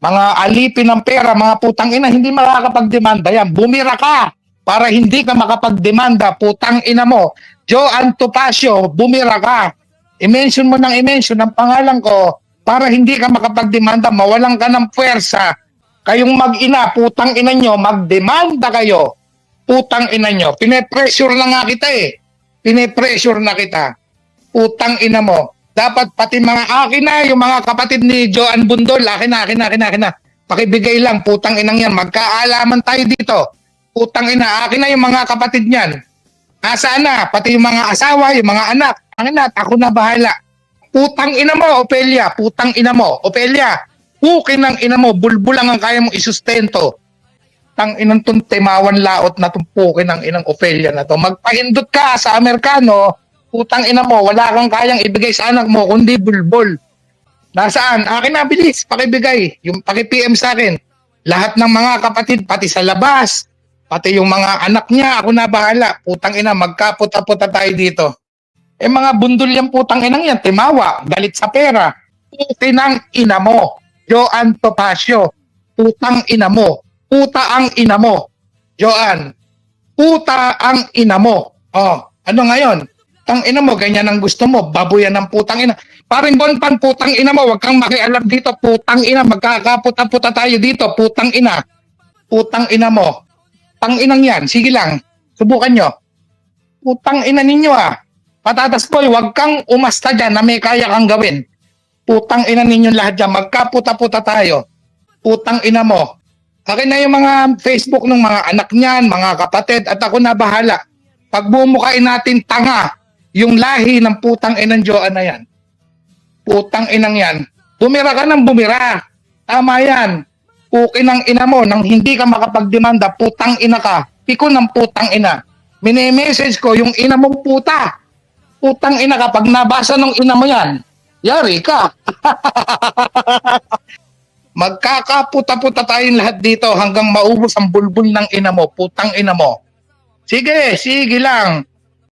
mga alipin ng pera, mga putang ina, hindi makakapagdemanda yan. Bumira ka para hindi ka makapagdemanda, putang ina mo. Joan Topacio, bumira ka. I-mention mo ng i-mention ang pangalan ko para hindi ka makapagdemanda, mawalan ka ng puwersa. Kayong mag-ina, putang ina nyo, magdemanda kayo. Putang ina nyo. Pine-pressure na nga kita eh. Pine-pressure na kita. Putang ina mo. Dapat pati mga akin na, yung mga kapatid ni Joan Bundol, akin na. Pakibigay lang, putang inang yan. Magkaalaman tayo dito. Putang ina, akin na yung mga kapatid niyan. Asa na, pati yung mga asawa, yung mga anak. Ang anak, ako na bahala. Putang ina mo, Opelia. Putang ina mo, Opelia. Pukin ng ina mo, bulbulang ang kaya mong isustento. Tang inang tong timawan laot na tumpukin ng inang Opelia na to. Magpahindot ka sa Amerikano, putang ina mo, wala kang kayang ibigay sa anak mo, kundi bulbul. Nasaan? Akin na, bilis, pakibigay. Yung paki-PM sa akin. Lahat ng mga kapatid, pati sa labas, pati yung mga anak niya, ako na bahala. Putang ina, magkaputa-puta tayo dito. Eh mga bundol yung putang inang yan, timawa, galit sa pera. Putinang ina mo, Joan Topacio. Putang ina mo. Puta ang ina mo. Joan. Puta ang ina mo. Oh, ano ngayon? Tang ina mo, ganyan ang gusto mo. Baboyan ng putang ina. Paring Bonpan, putang ina mo. Huwag kang makialam dito. Putang ina. Magkakaputa-puta tayo dito. Putang ina. Putang ina mo. Tang inang yan. Sige lang. Subukan nyo. Putang ina ninyo ah. Patatas boy, huwag kang umasta dyan na may kaya kang gawin. Putang ina ninyo lahat dyan. Magkaputa-puta tayo. Putang ina mo. Akin na yung mga Facebook ng mga anak niyan, mga kapatid, at ako na bahala. Pag bumukain natin tanga, yung lahi ng putang inang Joan na yan. Putang inang yan. Bumira ka ng bumira. Tama yan. Pukin ng ina mo, nang hindi ka makapagdemanda, putang ina ka. Piko ng putang ina. Mini-message ko yung ina mong puta. Putang ina ka, pag nabasa ng ina mo yan, yari ka. Magkakaputa-puta tayong lahat dito hanggang maubos ang bulbul ng ina mo, putang ina mo. Sige lang.